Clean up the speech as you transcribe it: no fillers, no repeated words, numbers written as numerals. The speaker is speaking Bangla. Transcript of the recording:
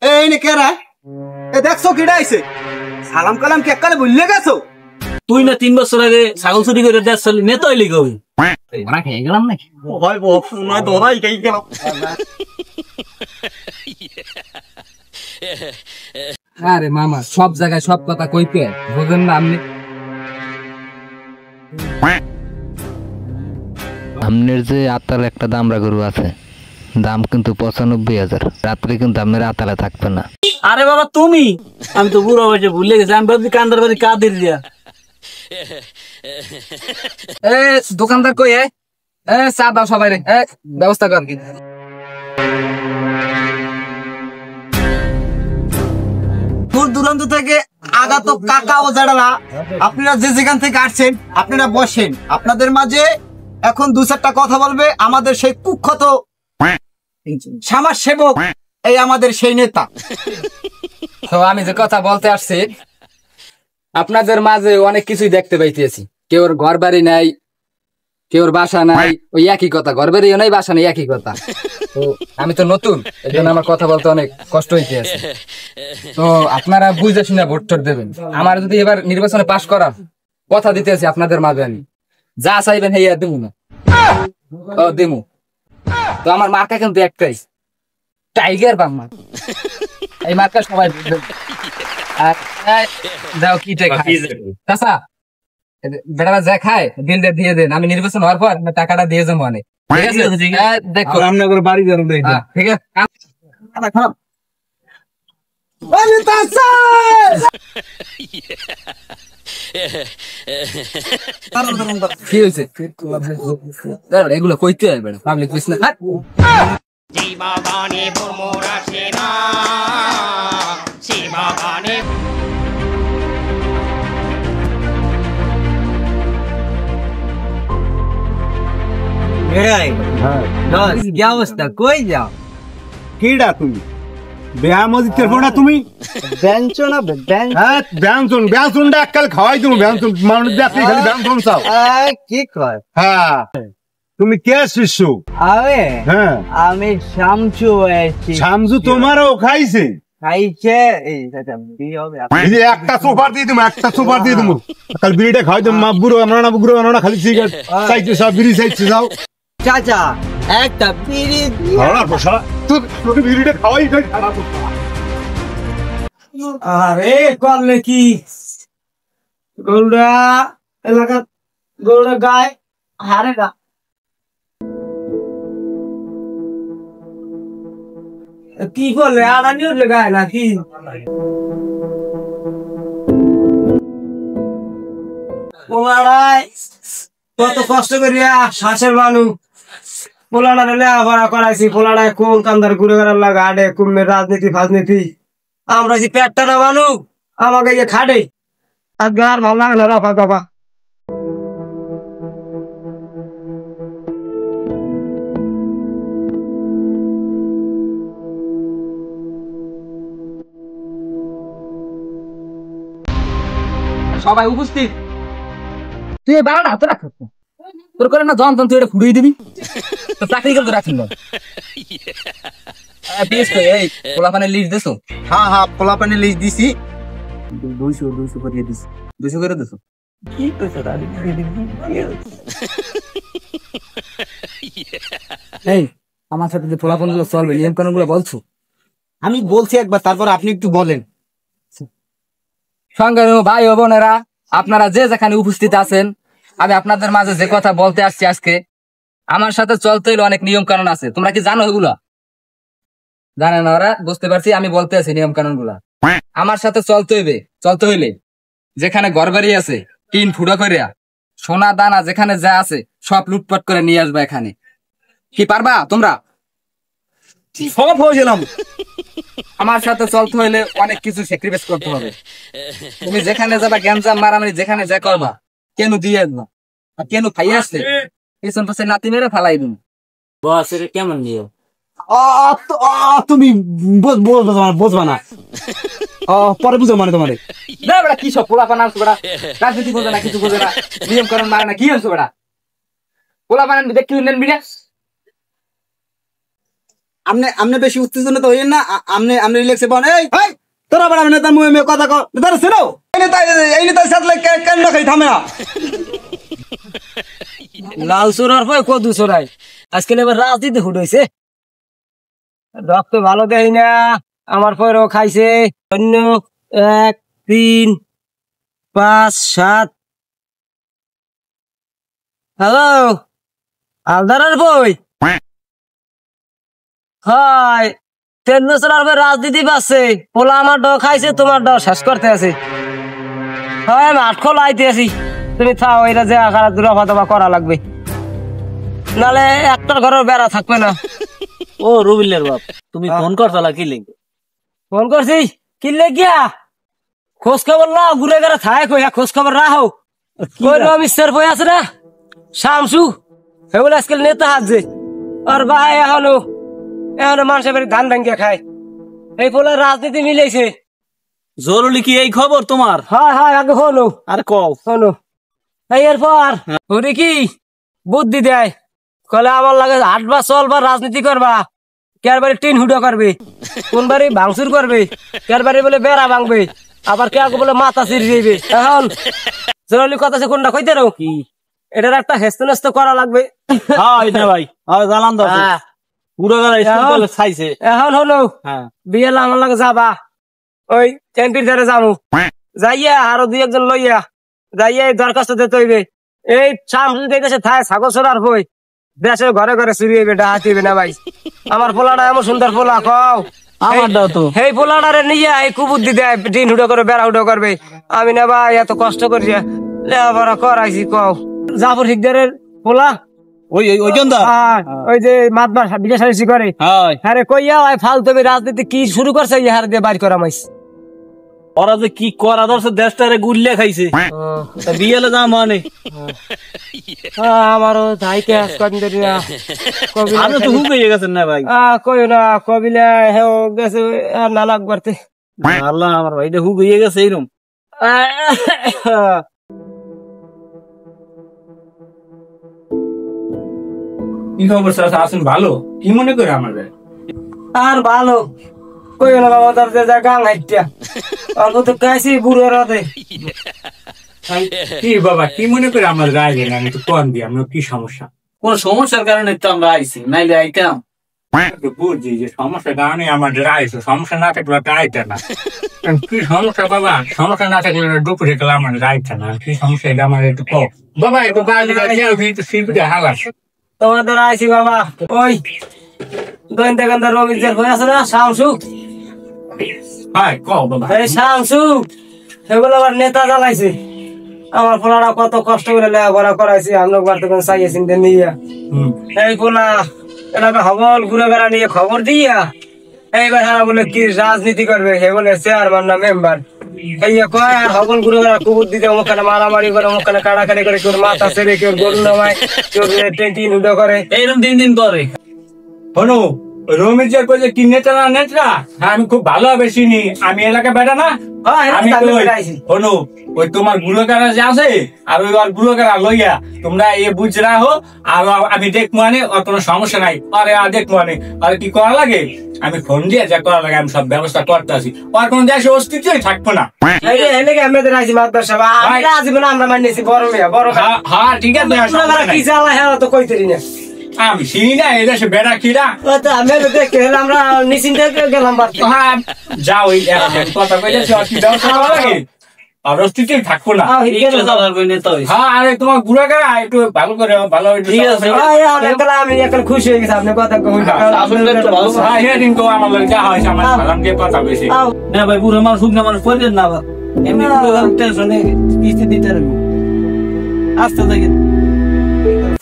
এই নে কেরা এ দেখছো কিডা আইছে সালাম কালাম কে কালে ভুলে গেছো তুই না 3 বছর আগে ছাগল চুরি করে দেশ চলি নেতা হইলি কবি ওরা খেয়ে গেলাম নাকি ভাই বাপ নয় দরাই খেয়ে গেলাম আরে মামা সব জায়গায় সব কথা কইতে বুঝেন না আপনি আমনের যে আতাল একটা দামরা গরু আছে দাম কিন্তু 95,000 রাত্রে কিন্তু আপনার আতালে থাকবে না আরে বাবা তুমি আমি তো বুড়ো বয়সে ভুলে গেছি আমি ভাবছি কান্দার বাড়ি কাদের দিয়া এ দোকানদার কই এ চা দাও সবাই রে ব্যবস্থা কর কি দূর দূরান্ত থেকে আগত কাকা ও জাড়ালা আপনারা যে যেখান থেকে আসছেন আপনারা বসেন আপনাদের মাঝে এখন দু চারটা কথা বলবে আমাদের সেই কুখ্যাত সমাজ সেবক এই আমাদের সেই নেতা তো আমি যে কথা বলতে আসছি আপনাদের মাঝে অনেক কিছুই দেখতে পাইতেছি কেউ ঘর বাড়ি নাই কেউ বাসা নাই ওই একই কথা ঘর বাড়িও নাই বাসা নাই একই কথা তো আমি তো নতুন এই জন্য আমার কথা বলতে অনেক কষ্ট হইতে আছে তো আপনারা বুঝে শুনে ভোট টোট দেবেন আমার যদি এবার নির্বাচনে পাশ করা কথা দিতে আছি আপনাদের মাঝে আমি যা চাইবেন হেয়া দেবো না ও দেবো তো আমার মার্কা কিন্তু একটাই টাইগার বাংলা এই মার্কা সবাই বুঝবেন আর দাও কি টাকা বেড়ারা যা খায় বিল দিয়ে দেন আমি নির্বাচন হওয়ার পর টাকাটা দিয়ে যাবো অনেক ঠিক আছে দেখো রামনগর বাড়ি যাবেন ঠিক আছে খারাপ কি হয়েছে এগুলো কইতে হয় বেড়া পাবলিক বুঝ না কি অবস্থা কই যাও কিডা তুমি ব্যায়ামজিতের ফোনা তুমি ব্যঞ্জন না ব্যঞ্জন ব্যঞ্জনটা এককাল খাওয়াই তুমি ব্যঞ্জন মানুষ দেখলে খালি ব্যঞ্জন চাও কি কয় হ্যাঁ তুমি কে শিষ্য আরে হ্যাঁ আমি শামচু আছি শামজু তোমারও খাইছে খাইছে এই দাদা বিয়ে হবে এই যে একটা সোফার দিয়ে দিমু একটা সোফার দিয়ে দিমু কাল বিড়িটা খাওয়াই দিমু মা বুড়ো আমরা না বুড়ো আমরা না খালি সিগারেট চাইছে সব বিড়ি চাইছে যাও চাচা একটা বিড়ি খাওয়া বসা তুই বিড়িটা খাওয়াই খাই খারাপ আরে করলে কি গোলডা এলাকা গোলডা গায় হারে গা কি করলে আড়ানি উঠলে গায় নাকি কত কষ্ট করিয়া শ্বাসের মানুষ পোলাটা লেখাপড়া করাইছি পোলাটায় কোন কান্দার ঘুরে বেড়ার লাগা আডে কুম্মের রাজনীতি ফাজনীতি আমরা যে পেটটা না মানুষ আমাকে যে খাটে আজকে আর ভালো লাগে না রাফা বাবা সবাই উপস্থিত তুই এই বারোটা হাতে রাখ তোর করে না জন তুই এটা ফুড়িয়ে দিবি তো প্র্যাকটিক্যাল তো রাখুন এই পোলাপানের লিস্ট দেছো হ্যাঁ হ্যাঁ পোলাপানের লিস্ট দিছি 200 করে দিছি 200 করে দেছো কি কইছো দাদি এই আমার সাথে যে পোলাপানগুলো চলবে নিয়ম কানুনগুলো বলছো আমি বলছি একবার তারপর আপনি একটু বলেন সংগ্রামী ভাই ও বোনেরা আপনারা যে যেখানে উপস্থিত আছেন আমি আপনাদের মাঝে যে কথা বলতে আসছি আজকে আমার সাথে চলতে হইলে অনেক নিয়ম কানুন আছে তোমরা কি জানো এগুলা জানে না ওরা বুঝতে পারছি আমি বলতে আছি নিয়ম কানুন গুলা আমার সাথে চলতে হইলে যেখানে ঘর বাড়ি আছে 3 ফুটা করিয়া সোনা দানা যেখানে যা আছে সব লুটপাট করে নিয়ে আসবা এখানে কি পারবা তোমরা সব হয়ে গেলাম আমার সাথে চলতে হইলে অনেক কিছু স্যাক্রিফাইস করতে হবে তুমি যেখানে যাবা গ্যাঞ্জাম মারামারি যেখানে যা করবা কেন দিয়ে আসবা আর কেন খাইয়ে আসছে পিছন পাশে নাতি মেরে ফালাই দিন বস এটা কেমন নিয়ে তুমি বুঝবা না পরে বুঝো মানে তোমারে না বেটা কি সব পোলা পানা আনছো বেটা রাজনীতি বোঝে না কিছু বোঝে না নিয়ম কানুন মানে না কি আনছো বেটা পোলা পানা দেখি নেন বিড়া আমনে বেশি উত্তেজনা তো হইেন না আমনে রিল্যাক্সে বন এই তোরা বড় নেতা মুয়ে কথা কর নেতা শুনো এই নেতা সাথে কেন না খাই থামে না লাল চোরার পর কদু চোরাই আজকাল এবার রাজনীতি হুডইছে রক্ত ভালো দেয় না আমার পরেও খাইছে অন্য 1 3 5 7 হ্যালো আলদারের বই হাই তেল চোরার পর রাজনীতি পাচ্ছে পোলা আমার ড খাইছে তোমার ড শেষ করতে আছে হয় আমি আটখো লাইতে আছি তুমি থাও এটা যে আকার দুরাফা দফা করা লাগবে নালে একটার ঘরের বেড়া থাকবে না ও রুবিলের বাপ তুমি ফোন করছলা কি লিখে ফোন করছি কিনলে গিয়া খোঁজ খবর লাও ঘুরে গেলে থায় কই খোঁজ খবর রাখো কই মিস্টার বই আছে না শামসু হেবল আজকাল নেতা হাজছে আর ভাই এখনো মানুষের বাড়ি ধান ভাঙ্গিয়া খায় এই পোলার রাজনীতি মিলেছে জরুরি কি এই খবর তোমার হয় হয় আগে হলো আর কও শোনো এই এরপর ওরে কি বুদ্ধি দেয় কলে আমার লাগে হাঁটবা চলবা রাজনীতি করবা কার বাড়ি টিন হুডো করবে কোন বাড়ি ভাঙচুর করবে কার বাড়ি বলে বেড়া ভাঙবে আবার কে বলে মাথা চির যাইবে এখন জরুরি কথা আছে কোনটা কইতে রো কি এটার একটা হেস্ত নেস্ত করা লাগবে হ্যাঁ এটা ভাই হ্যাঁ জানান দাও পুরো স্কুল চাইছে এখন হলো হ্যাঁ বিয়ে আমার লাগে যাবা ওই টেন্টির ধারে যাবো যাইয়া আরো 2-1 জন লইয়া যাইয়া এই দরখাস্ত দিতে হইবে এই সামনে দেশে থায় ছাগল চড়ার বই দেশে ঘরে ঘরে চুরি হইবে ডাহাতি হইবে না ভাই আমার পোলাটা এমন সুন্দর পোলা কও আমার দাও তো এই পোলাটারে নিয়ে এই কুবুদ্ধি দেয় দিন হুডো করে বেড়া হুডো করবে আমি না ভাই এত কষ্ট করি লেখাপড়া করাইছি কও জাফর শিকদারের পোলা ওই ওইজন দা ওই যে মাতবার বিদেশি করে হয় আরে কইয়া ভাই ফালতু রাজনীতি কি শুরু করছে ইহার দিয়ে বাইর করা মাইস ওরা যে কি করা ধরছে দেশটারে গুল্লে খাইছে বিয়েলে যা মানে আমারও ধাইকে কদিন ধরে আমি তো হুক হয়ে গেছেন না ভাই কই না কবিলা হেও গেছে আর না লাগবারতে আল্লাহ আমার ভাইটা হুক হয়ে গেছে এইরকম কি খবর স্যার আসেন ভালো কি মনে করে আমাদের আর ভালো কই না বাবা তার যে গাং হাইটিয়া অল্প তো কাইছি বুড়ো রাতে কি বাবা কি মনে করে আমার রায় দেন আমি তো কম দিই আমার কি সমস্যা কোন সমস্যার কারণে তো আমরা আইছি নাইলে আইতাম বুঝছি যে সমস্যার কারণে আমার রায় সমস্যা না থাকলে রায়টা না কি সমস্যা বাবা সমস্যা না থাকলে দুপুরে গেলে আমার রায়টা না কি সমস্যা এটা আমার একটু কম বাবা একটু বাইরে শিল্পীটা হালাস তোমাদের আইছি বাবা ওই গোয়েন্দা গান্দা রবিজের হয়ে আছে না শামসু হ্যাঁ কও বাবা এই শামসু সেগুলো আবার নেতা জ্বালাইছে আমার পোলারা কত কষ্ট করে লেখাপড়া করাইছি আমরা বাড়তে কোন চাইয়েছেন নিয়ে এই পোলা এলাকা হবল ঘুরে বেড়া নিয়ে খবর দিয়া এইবার হারা বলে কি রাজনীতি করবে হে বলে চেয়ারম্যান না মেম্বার এই কয় আর হবল ঘুরে বেড়া কুকুর দিতে অমুকখানে মারামারি করে অমুকখানে কাড়াকাড়ি করে কেউ মাথা ছেড়ে কেউ গরু নামায় কেউ টেন্টিন উডো করে এইরকম দিন করে শোনো রমিজের কই যে কি নেতা না নেতা আমি খুব ভালোভাবে চিনি আমি এলাকা বেটা না আমি শোনো ওই তোমার গুলোকারা যে আছে আর ওই গুলোকারা লইয়া তোমরা এ বুঝ রাখো আর আমি দেখবো মানে ওর কোনো সমস্যা নাই আরে আর দেখবো মানে আর কি করা লাগে আমি ফোন দিয়ে যা করা লাগে আমি সব ব্যবস্থা করতে আসি আর কোন দেশে অস্তিত্বই থাকবো না আমাদের আইসি মাতবার সব আমরা আজীবন আমরা মানিয়েছি বড় মেয়া বড় হ্যাঁ ঠিক আছে কি জ্বালা হ্যাঁ তো কইতেরি না আমি চিনি না এই দেশে বেড়া কিরা আমি দেখে আমরা নিশ্চিন্তে গেলাম হ্যাঁ যাও ওই কথা কইলেছি আর কি ব্যবস্থা করা লাগে আর অস্তিত্বই থাকবো না হ্যাঁ আরে তোমার গুড়া করা একটু ভালো করে ভালো আমি এখন খুশি হয়ে গেছি আপনি কথা না ভাই বুড়ো মানুষ হুক না মানুষ পড়লেন না এমনি টেনশনে কিস্তি দিতে আসতে থাকেন